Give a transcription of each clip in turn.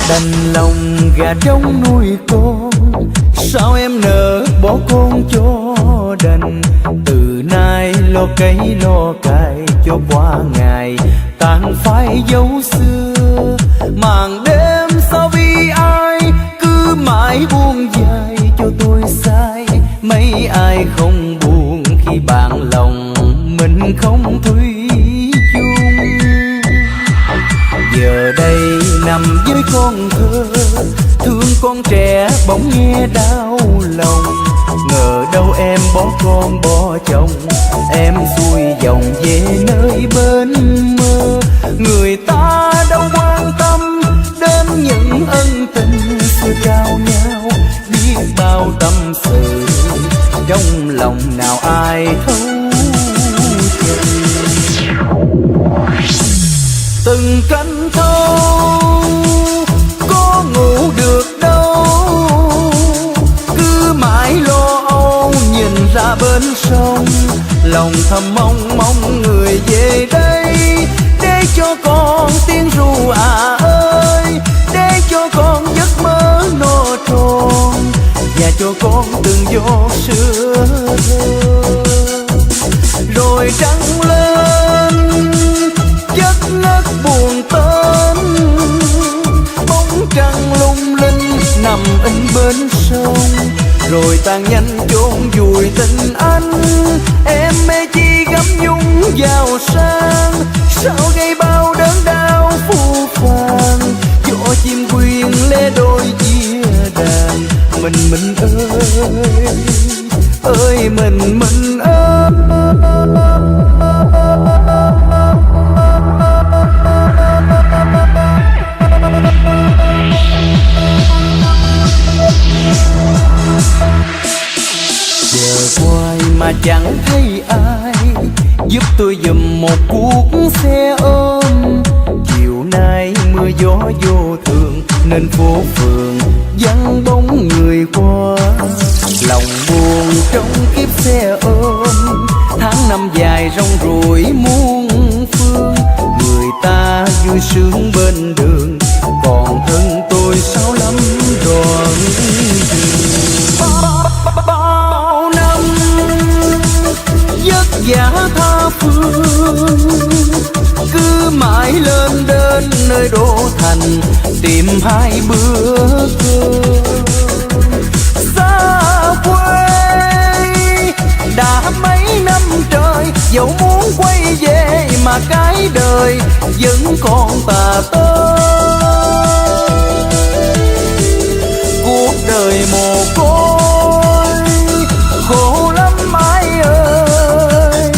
Đành lòng gà trống nuôi con, sao em nỡ bỏ con cho đành. Từ nay lo cấy lo cài cho qua ngày tàn phai dấu xưa. Màn đêm sao vì ai cứ mãi buông dài cho tôi sai. Mấy ai không buồn khi bạn lòng mình không thủy chung. Giờ đây nằm với con thơ, thương con trẻ bỗng nghe đau lòng. Ngờ đâu em bỏ con bỏ chồng, em xuôi dòng về nơi bên mơ. Người ta đâu quan tâm đến những ân tình xưa trao nhau. Biết bao tâm sự trong lòng nào ai thấu chừng. Từng canh thâu có ngủ được đâu, cứ mãi lo âu nhìn ra bên sông. Lòng thầm mong mong người về đây, để cho con tiếng ru ơi, để cho con giấc mơ no tròn, và cho con từng giọt sữa thơ. Rồi trăng lên chất ngất buồn tên, bóng trăng lung linh nằm in bên sông. Rồi tan nhanh chôn vùi tình anh, em mê chi gấm nhung vào sang. Sao gây bao đớn đau phũ phàng, cho chim quyên lê đôi chia đàn. Mình ơi ơi mình ơi. Giờ quay mà chẳng thấy ai giúp tôi giùm một cuốc xe ôm. Chiều nay mưa gió vô thường nên phố phường vắng bóng người qua. Lòng buồn trong kiếp xe ôm, tháng năm dài rong ruổi muôn phương. Người ta vui sướng bên đường, còn thân tôi sao lắm đoạn bao năm vất vả tha phương. Cứ mãi lên đến nơi đô thành tìm hai bữa cơm. Xa quê đã mấy năm trời, dẫu muốn quay về mà cái đời vẫn còn tà tơi. Cuộc đời mồ côi khổ lắm ai ơi,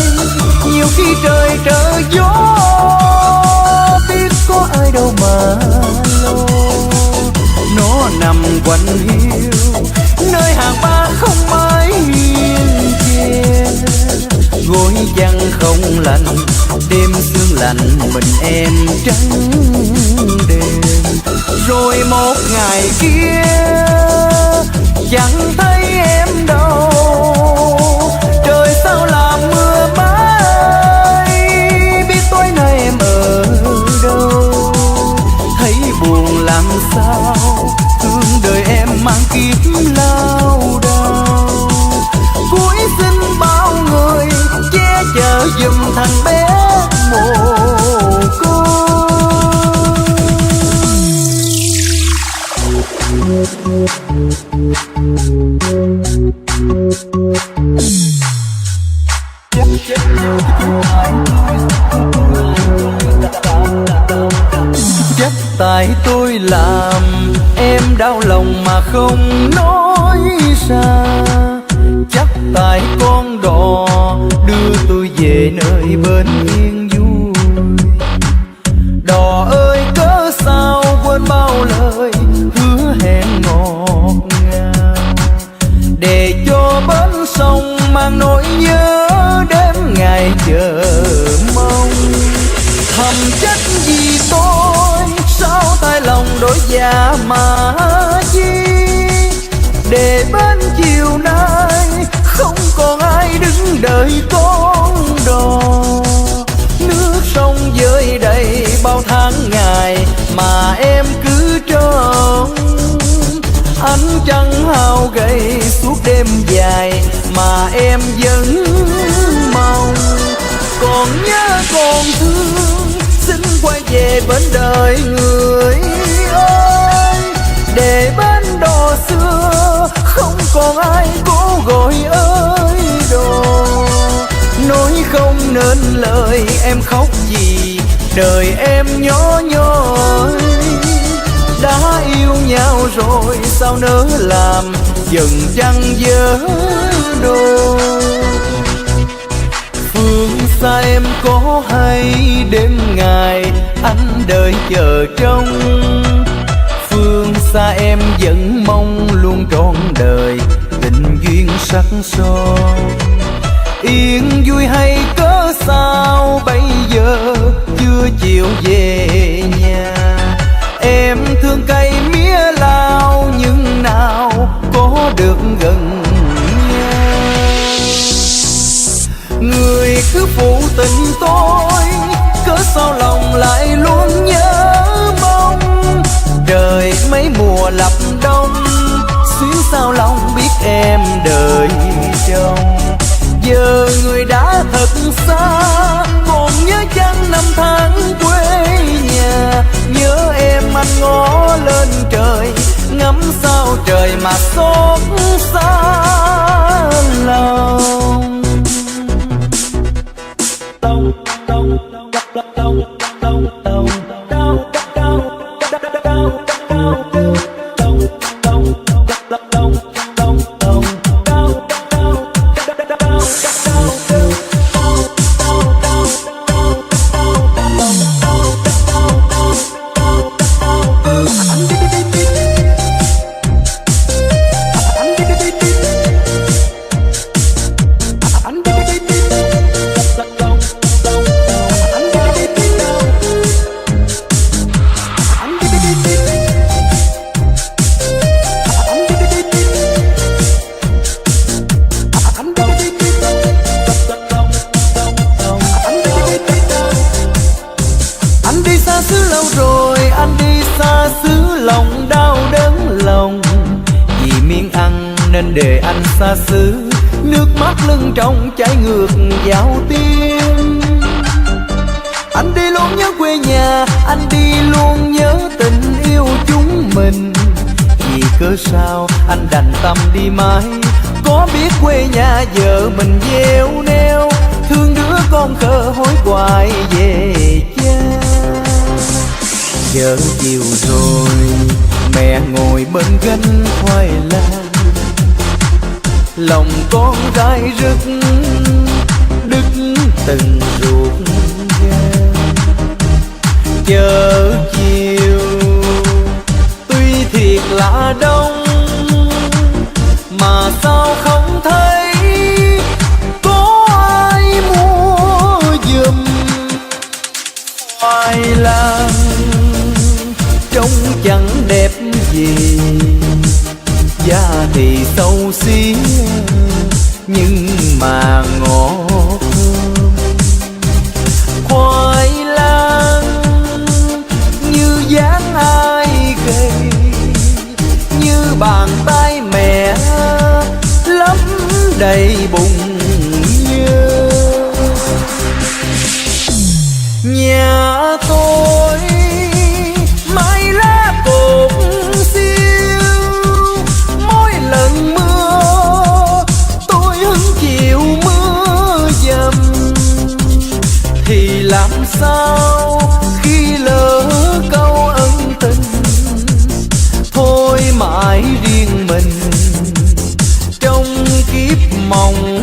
nhiều khi trời trở gió biết có ai đâu mà lo. Nó nằm quạnh hiu nơi hàng ba không mái hiên che, gối vắng không lạnh đêm sương lạnh mình em trắng đêm. Rồi một ngày kia chẳng thấy em đâu, trời sao làm mưa mãi, biết tối nay em ở đâu. Thấy buồn làm sao, thương đời em mang kiếp lao đao. Cuối xin bao người che chở giùm thằng bé mồ côi. Chắc tại tôi làm em đau lòng mà không nói ra. Chắc tại con đò đưa tôi về nơi bên yên vui. Đò ơi cớ sao quên bao lời hứa hẹn ngọt ngào, để cho bến sông mang nỗi nhớ đêm ngày chờ mong. Thầm trách vì tôi sao tay lòng đổi dạ mà chi, để bên chiều nay không còn ai đứng đợi con đò. Nước sông dơi đầy bao tháng ngày mà em cứ trơ trăng hao gầy suốt đêm dài mà em vẫn mong. Còn nhớ còn thương, xin quay về bên đời người ơi, để bến đò xưa không còn ai cố gọi ơi đồ. Nói không nên lời em khóc gì, đời em nhỏ nhoi. Đã yêu nhau rồi sao nỡ làm dần trăng dở đôi. Phương xa em có hay đêm ngày anh đợi chờ trông. Phương xa em vẫn mong luôn trọn đời tình duyên sắc son. Yên vui hay cớ sao bây giờ chưa chịu về nhà. Em thương cây mía lao nhưng nào có được gần nhau. Người cứ phụ tình tôi, cớ sao lòng lại luôn nhớ mong. Đời mấy mùa lập đông, xuyến sao lòng biết em đợi trông. Giờ người đã thật xa, còn nhớ chăng năm tháng quê nhà. Nhớ em anh ngó lên trời, ngắm sao trời mà xót xa lòng. Tông tông tông tông tông tông tông tông nên để anh xa xứ. Nước mắt lưng trong chảy ngược vào tim. Anh đi luôn nhớ quê nhà, anh đi luôn nhớ tình yêu chúng mình. Vì cớ sao anh đành tâm đi mãi, có biết quê nhà vợ mình gieo neo. Thương đứa con khờ hối hoài về cha. Giờ chiều rồi mẹ ngồi bên gánh khoai lang, lòng con gai rứt đứt từng ruột gan. Chờ chiều tuy thiệt là đông, mà sao không thấy có ai mua giùm. Khoai lang trông chẳng đẹp gì, da thì xấu xí nhưng mà ngọt thơm. Khoai lang như dáng ai gầy, như bàn tay mẹ lấp đầy bụng nhớ. Nhà tôi mái lá cột xiêu, mỗi lần mưa tôi hứng chịu mưa dầm. Thì làm sao khi lỡ câu ân tình, thôi mãi riêng mình trong kiếp mong